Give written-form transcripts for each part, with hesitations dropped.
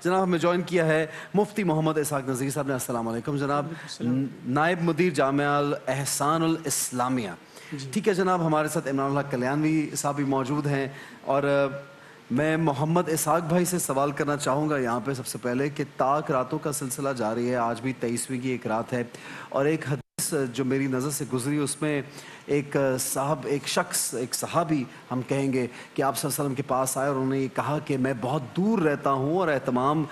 جناب ہمیں جوائن کیا ہے مفتی محمد اسحاق نذیر صاحب نے. السلام علیکم جناب. نائب مدیر جامعہ الاحسان الاسلامیہ. ٹھیک ہے جناب, ہمارے ساتھ عمران اللہ کلیانوی صاحب بھی موجود ہیں, اور میں محمد اسحاق بھائی سے سوال کرنا چاہوں گا یہاں پہ سب سے پہلے کہ طاق راتوں کا سلسلہ جاری ہے. آج بھی 23ویں کی ایک رات ہے, اور ایک حدیث جو میری نظر سے گزری اس میں ایک صحابی ہم کہیں گے کہ آپ صلی اللہ علیہ وسلم کے پاس آئے اور انہوں نے یہ کہا کہ میں بہت دور رہتا ہوں اور اہتمام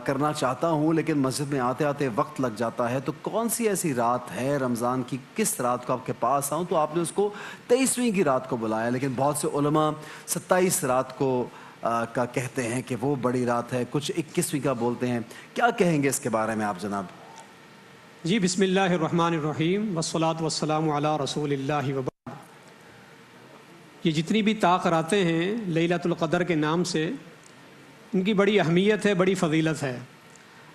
کرنا چاہتا ہوں لیکن مسجد میں آتے آتے وقت لگ جاتا ہے, تو کون سی ایسی رات ہے رمضان کی, کس رات کو آپ کے پاس آؤں؟ تو آپ نے اس کو 23ویں کی رات کو بلایا, لیکن بہت سے علماء 27 رات کو کا کہتے ہیں کہ وہ بڑی رات ہے, کچھ 21ویں کا بولتے ہیں. کیا کہیں گے اس کے بارے میں آپ جناب؟ جی بسم اللہ الرحمن الرحیم والصلاة والسلام علی رسول اللہ وبعد. یہ جتنی بھی طاق راتیں ہیں لیلۃ القدر کے نام سے, ان کی بڑی اہمیت ہے, بڑی فضیلت ہے.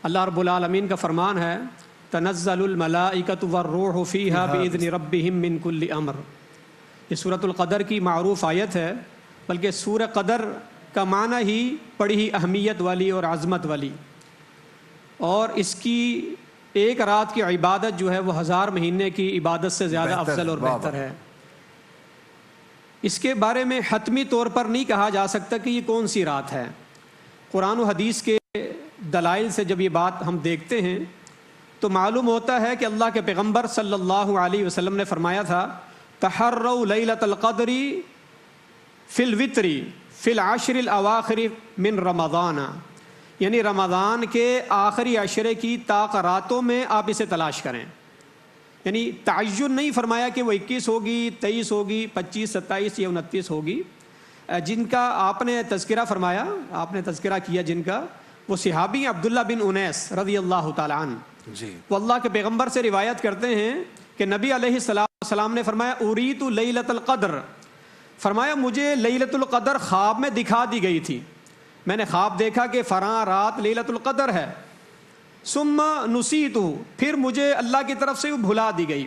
اللہ رب العالمین کا فرمان ہے تنزل الملائکۃ والروح فیہا بإذن ربہم من کل امر. یہ سورۃ القدر کی معروف آیت ہے, بلکہ سورہ قدر کا معنی ہی بڑی ہی اہمیت والی اور عظمت والی, اور اس کی ایک رات کی عبادت جو ہے وہ 1000 مہینے کی عبادت سے زیادہ افضل اور بہتر ہے. اس کے بارے میں حتمی طور پر نہیں کہا جا سکتا کہ یہ کون سی رات ہے. قرآن و حدیث کے دلائل سے جب یہ بات ہم دیکھتے ہیں تو معلوم ہوتا ہے کہ اللہ کے پیغمبر صلی اللہ علیہ وسلم نے فرمایا تھا تحروا لیلۃ القدر فی الوتر فی العشر الاواخر من رمضان, یعنی رمضان کے آخری عشرے کی طاق راتوں میں آپ اسے تلاش کریں. یعنی تعین نہیں فرمایا کہ وہ 21 ہوگی, 23 ہوگی, 25, 27 یا 29 ہوگی. جن کا آپ نے تذکرہ فرمایا, آپ نے تذکرہ کیا جن کا, وہ صحابی عبداللہ بن انیس رضی اللہ تعالیٰ عنہ. وہ اللہ کے پیغمبر سے روایت کرتے ہیں کہ نبی علیہ السلام نے فرمایا اریت لیلۃ القدر, فرمایا مجھے لیلۃ القدر خواب میں دکھا دی گئی تھی, میں نے خواب دیکھا کہ فلاں رات لیلۃ القدر ہے. ثم نسیت, پھر مجھے اللہ کی طرف سے وہ بھلا دی گئی.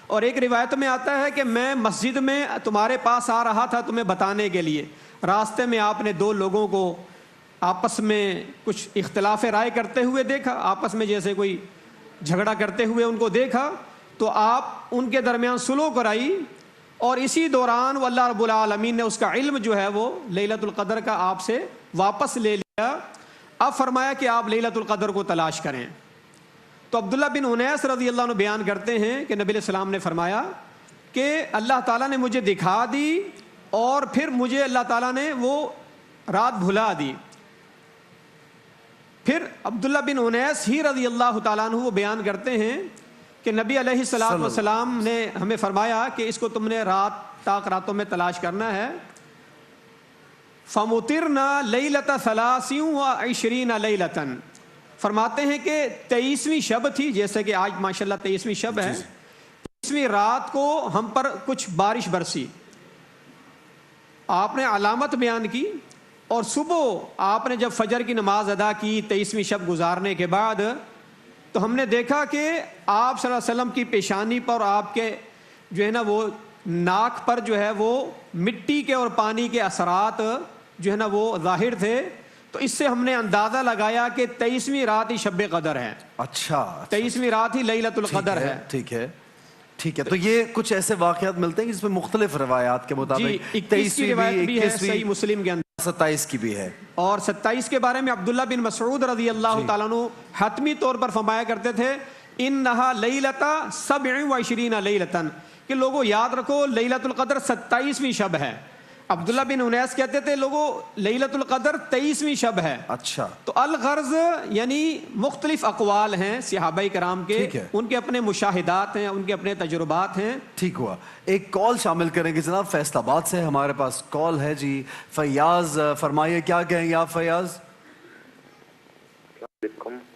اور ایک روایت میں آتا ہے کہ میں مسجد میں تمہارے پاس آ رہا تھا تمہیں بتانے کے لیے, راستے میں آپ نے 2 لوگوں کو آپس میں کچھ اختلاف رائے کرتے ہوئے دیکھا, آپس میں جیسے کوئی جھگڑا کرتے ہوئے ان کو دیکھا, تو آپ ان کے درمیان صلح کرائی, اور اسی دوران وہ اللہ رب العالمین نے اس کا علم جو ہے وہ لیلۃ القدر کا آپ سے واپس لے لیا. اب فرمایا کہ آپ لیلۃ القدر کو تلاش کریں. تو عبداللہ بن انیس رضی اللہ عنہ بیان کرتے ہیں کہ نبی علیہ السلام نے فرمایا کہ اللہ تعالیٰ نے مجھے دکھا دی اور پھر مجھے اللہ تعالیٰ نے وہ رات بھلا دی. پھر عبداللہ بن انیس ہی رضی اللہ تعالیٰ عنہ وہ بیان کرتے ہیں کہ نبی علیہ السلام نے ہمیں فرمایا کہ اس کو تم نے طاق راتوں میں تلاش کرنا ہے. فَمُطِرْنَا لَيْلَةَ 23 لَيْلَةً, فرماتے ہیں کہ 23ویں شب تھی, جیسے کہ آج ماشاءاللہ 23ویں شب ہے. 23ویں رات کو ہم پر کچھ بارش برسی, آپ نے علامت بیان کی, اور صبح آپ نے جب فجر کی نماز ادا کی 23ویں شب گزارنے کے بعد, تو ہم نے دیکھا کہ آپ صلی اللہ علیہ وسلم کی پیشانی پر, آپ کے جو ہے نا وہ ناک پر جو ہے وہ مٹی کے اور پانی کے اثرات جو ہے نا وہ ظاہر تھے. تو اس سے ہم نے اندازہ لگایا کہ 23ویں رات ہی شب قدر ہے. اچھا, 23ویں رات ہی لیلۃ القدر ہے. ٹھیک ہے. تو یہ کچھ ایسے واقعات ملتے ہیں جس میں مختلف روایات کے مطابق 21 کی روایت بھی ہے صحیح مسلم کے اندر, 27 کی بھی ہے, اور 27 کے بارے میں عبداللہ بن مسعود رضی اللہ تعالیٰ عنہ حتمی طور پر فرمایا کرتے تھے انہا لیلۃ 27 لیلۃً, کہ لوگوں یاد رکھو لیلۃ القدر 27ویں شب ہے. عبداللہ بن انیس کہتے تھے لوگوں لیلۃ القدر 23ویں شب ہے. اچھا, تو الغرض یعنی مختلف اقوال ہیں صحابہ کرام کے, ان کے اپنے مشاہدات ہیں, ان کے اپنے تجربات ہیں. ٹھیک ہوا. ایک کال شامل کریں گے جناب, فیصل آباد سے ہمارے پاس کال ہے جی. فیاض فرمائیے, کیا کہیں گے آپ فیاض؟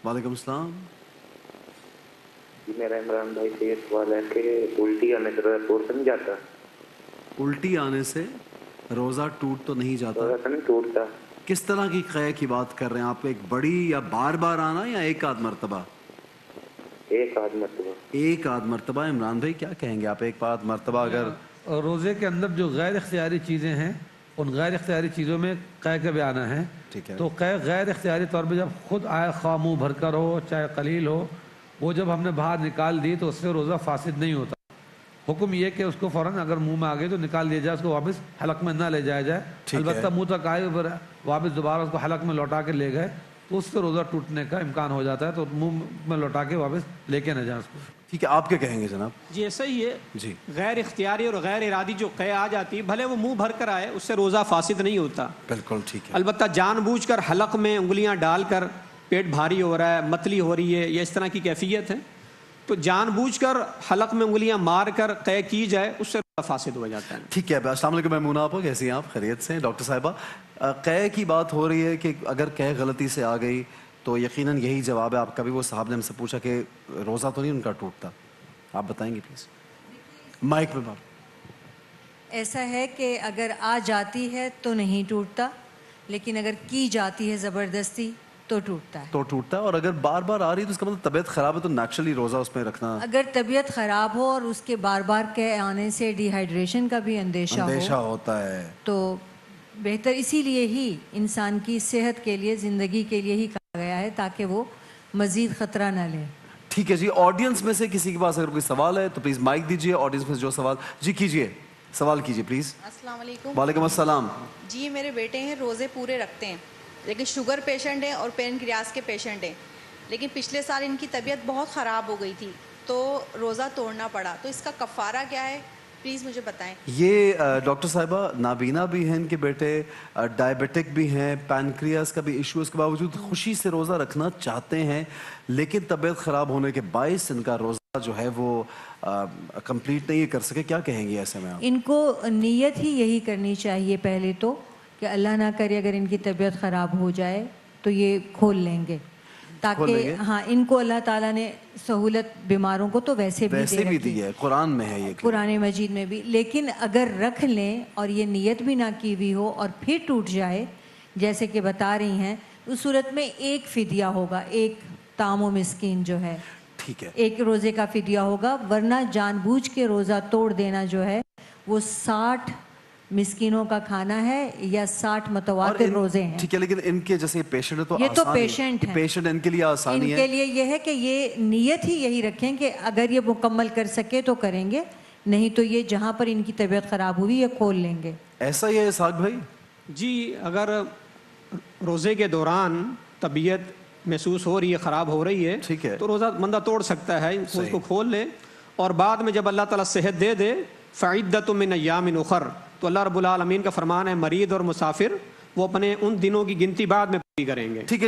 وعلیکم السلام. میرا عمران بھائی سے یہ سوال ہے کہ الٹی آنے سے روزہ ٹوٹ نہیں جاتا؟ الٹی آنے سے روزہ ٹوٹ تو نہیں جاتا. روزہ نہیں ٹوٹتا. کس طرح کی قے کی بات کر رہے ہیں آپ؟ ایک بڑی یا بار بار آنا یا ایک آدھ مرتبہ؟ ایک آدھ مرتبہ. ایک آدھ مرتبہ. عمران بھائی کیا کہیں گے آپ؟ ایک آدھ مرتبہ اگر روزے کے اندر جو غیر اختیاری چیزیں ہیں ان غیر اختیاری چیزوں میں قے کا بھی آنا ہے. ٹھیک ہے. تو قے غیر اختیاری طور پہ جب خود آئے، خواہ منہ بھر کر ہو چاہے قلیل ہو، وہ جب ہم نے باہر نکال دی تو اس سے روزہ فاسد نہیں ہوتا. حکم یہ کہ اس کو فوراً اگر منہ میں آ گئی تو نکال دیا جائے، اس کو واپس حلق میں نہ لے جایا جائے. البتہ منہ تک آئے پھر واپس دوبارہ اس کو حلق میں لوٹا کے لے گئے تو اس سے روزہ ٹوٹنے کا امکان ہو جاتا ہے، تو منہ میں لوٹا کے واپس لے کے نہ جائیں اس کو. ٹھیک ہے، آپ کیا کہیں گے جناب؟ جی ایسا ہی ہے. جی غیر اختیاری اور غیر ارادی جو قے آ جاتی ہے، بھلے وہ منہ بھر کر آئے، اس سے روزہ فاسد نہیں ہوتا. بالکل ٹھیک ہے. البتہ جان بوجھ کر حلق میں انگلیاں ڈال کر پیٹ بھاری ہو رہا ہے، متلی ہو رہی ہے، یا اس طرح کی کیفیت ہے، تو جان بوجھ کر حلق میں انگلیاں مار کر قے کی جائے، اس سے روزہ فاسد ہو جاتا ہے. ٹھیک ہے. السلام علیکم میمونہ آپ، کیسی ہیں آپ؟ خیریت سے؟ ڈاکٹر صاحبہ، قے کی بات ہو رہی ہے کہ اگر قے غلطی سے آ گئی تو یقیناً یہی جواب ہے آپ کا بھی. وہ صاحب نے ہم سے پوچھا کہ روزہ تو نہیں ان کا ٹوٹتا، آپ بتائیں گے پلیز مائک میں بات. ایسا ہے کہ اگر آ جاتی ہے تو نہیں ٹوٹتا، لیکن اگر کی جاتی ہے زبردستی تو ٹوٹتا ہے. تو ٹوٹتا ہے. اور اگر بار بار آ رہی ہے تو اس کا مطلب طبیعت خراب ہے، تو نیچرلی روزہ اس میں رکھنا. اگر طبیعت خراب ہو اور اس کے بار بار کے آنے سے ڈی ہائیڈریشن کا بھی اندیشہ ہوتا ہے تو بہتر اسی لیے ہی انسان کی صحت کے لیے، زندگی کے لیے ہی کہا گیا ہے، تاکہ وہ مزید خطرہ نہ لے. ٹھیک ہے جی. آڈینس میں سے کسی کے پاس اگر کوئی سوال ہے تو پلیز مائک دیجیے. آڈینس میں سے جو سوال جی کیجیے، سوال کیجیے پلیز. السلام علیکم. وعلیکم السلام. جی میرے بیٹے ہیں، روزے پورے رکھتے ہیں، لیکن شوگر پیشنٹ ہیں اور پینکریاس کے پیشنٹ ہیں. لیکن پچھلے سال ان کی طبیعت بہت خراب ہو گئی تھی تو روزہ توڑنا پڑا، تو اس کا کفارہ کیا ہے پلیز مجھے بتائیں. یہ ڈاکٹر صاحبہ نابینا بھی ہیں ان کے بیٹے، ڈائبیٹک بھی ہیں، پینکریاس کا بھی ایشو، اس کے باوجود خوشی سے روزہ رکھنا چاہتے ہیں، لیکن طبیعت خراب ہونے کے باعث ان کا روزہ جو ہے وہ کمپلیٹ نہیں کر سکے. کیا کہیں گے ایسے میں آپ؟ ان کو نیت ہی یہی کرنی چاہیے پہلے تو، کہ اللہ نہ کرے اگر ان کی طبیعت خراب ہو جائے تو یہ کھول لیں گے، تاکہ ہاں ان کو اللہ تعالیٰ نے سہولت بیماروں کو تو ویسے بھی دی ہے، قرآن میں ہے یہ، قرآن مجید میں بھی. لیکن اگر رکھ لیں اور یہ نیت بھی نہ کی ہوئی ہو اور پھر ٹوٹ جائے جیسے کہ بتا رہی ہیں، اس صورت میں ایک فدیہ ہوگا، ایک طعام و مسکین جو ہے، ٹھیک ہے، ایک روزے کا فدیہ ہوگا. ورنہ جان بوجھ کے روزہ توڑ دینا جو ہے وہ 60 مسکینوں کا کھانا ہے یا 60 متواتر روزے ہیں. ٹھیک ہے. لیکن ان کے جیسے پیشنٹ ہے تو یہ تو پیشنٹ ہیں، پیشنٹ ان کے لیے آسانی ان کے لیے یہ ہے کہ یہ نیت ہی یہی رکھیں کہ اگر یہ مکمل کر سکے تو کریں گے، نہیں تو یہ جہاں پر ان کی طبیعت خراب ہوئی یہ کھول لیں گے. ایسا ہی ہے اسحاق بھائی؟ جی اگر روزے کے دوران طبیعت محسوس ہو رہی ہے، خراب ہو رہی ہے، ٹھیک ہے، تو روزہ بندہ توڑ سکتا ہے، اس کو کھول لے، اور بعد میں جب اللہ تعالیٰ صحت دے دے فعدۃ من ایام اخر، تو اللہ رب العالمین کا فرمان ہے مریض اور مسافر وہ اپنے ان دنوں کی گنتی بعد میں پوری کریں گے. ٹھیک ہے.